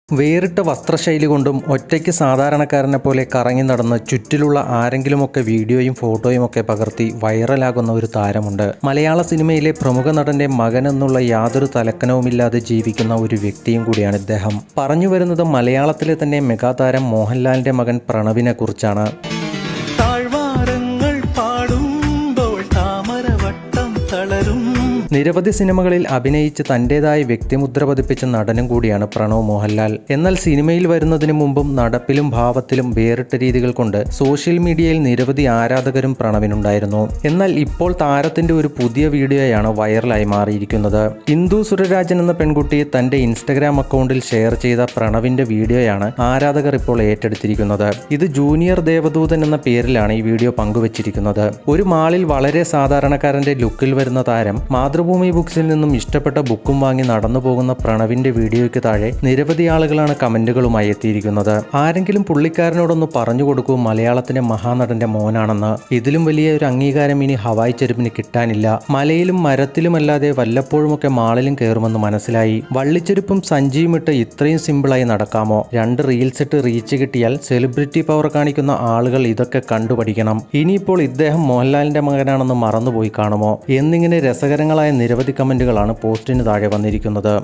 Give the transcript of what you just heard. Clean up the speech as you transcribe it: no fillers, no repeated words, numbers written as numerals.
വേറിട്ട വസ്ത്രശൈലി കൊണ്ടും ഒറ്റയ്ക്ക് സാധാരണക്കാരനെ പോലെ കറങ്ങി നടന്ന് ചുറ്റിലുള്ള ആരെങ്കിലുമൊക്കെ വീഡിയോയും ഫോട്ടോയും ഒക്കെ പകർത്തി വൈറലാകുന്ന ഒരു താരമുണ്ട്. മലയാള സിനിമയിലെ പ്രമുഖ നടന്റെ മകൻ എന്നുള്ള യാതൊരു തലക്കനവുമില്ലാതെ ജീവിക്കുന്ന ഒരു വ്യക്തിയും കൂടിയാണ് ഇദ്ദേഹം. പറഞ്ഞു വരുന്നത് മലയാളത്തിലെ തന്നെ മെഗാതാരം മോഹൻലാലിന്റെ മകൻ പ്രണവിനെ കുറിച്ചാണ്. നിരവധി സിനിമകളിൽ അഭിനയിച്ച് തൻ്റെതായ വ്യക്തിമുദ്ര പതിപ്പിച്ച നടനും കൂടിയാണ് പ്രണവ് മോഹൻലാൽ. എന്നാൽ സിനിമയിൽ വരുന്നതിന് മുമ്പും നടപ്പിലും ഭാവത്തിലും വേറിട്ട രീതികൾ കൊണ്ട് സോഷ്യൽ മീഡിയയിൽ നിരവധി ആരാധകരും പ്രണവിനുണ്ടായിരുന്നു. എന്നാൽ ഇപ്പോൾ താരത്തിന്റെ ഒരു പുതിയ വീഡിയോയാണ് വൈറലായി മാറിയിരിക്കുന്നത്. ഇന്ദു സുരരാജൻ എന്ന പെൺകുട്ടി തന്റെ ഇൻസ്റ്റഗ്രാം അക്കൗണ്ടിൽ ഷെയർ ചെയ്ത പ്രണവിന്റെ വീഡിയോയാണ് ആരാധകർ ഇപ്പോൾ ഏറ്റെടുത്തിരിക്കുന്നത്. ഇത് ജൂനിയർ ദേവദൂതൻ എന്ന പേരിലാണ് ഈ വീഡിയോ പങ്കുവച്ചിരിക്കുന്നത്. ഒരു മാളിൽ വളരെ സാധാരണക്കാരന്റെ ലുക്കിൽ വരുന്ന താരം മാതൃഭൂമി ബുക്സിൽ നിന്നും ഇഷ്ടപ്പെട്ട ബുക്കും വാങ്ങി നടന്നു പോകുന്ന പ്രണവിന്റെ വീഡിയോയ്ക്ക് താഴെ നിരവധി ആളുകളാണ് കമന്റുകളുമായി എത്തിയിരിക്കുന്നത്. ആരെങ്കിലും പുള്ളിക്കാരനോടൊന്ന് പറഞ്ഞു കൊടുക്കൂ മലയാളത്തിന്റെ മഹാനടന്റെ മോനാണെന്ന്. ഇതിലും വലിയ ഒരു അംഗീകാരം ഇനി ഹവായ് ചെരുപ്പിന് കിട്ടാനില്ല. മലയിലും മരത്തിലുമല്ലാതെ വല്ലപ്പോഴുമൊക്കെ മാളിലും കയറുമെന്ന് മനസ്സിലായി. വള്ളിച്ചെരുപ്പും സഞ്ചിയും ഇട്ട് ഇത്രയും സിമ്പിളായി നടക്കാമോ? 2 റീൽസ് ഇട്ട് റീച്ച് കിട്ടിയാൽ സെലിബ്രിറ്റി പവർ കാണിക്കുന്ന ആളുകൾ ഇതൊക്കെ കണ്ടുപഠിക്കണം. ഇനിയിപ്പോൾ ഇദ്ദേഹം മോഹൻലാലിന്റെ മകനാണെന്ന് മറന്നുപോയി കാണുമോ എന്നിങ്ങനെ രസകരങ്ങളായ നിരവധി കമന്റുകളാണ് പോസ്റ്റിന് താഴെ വന്നിരിക്കുന്നത്.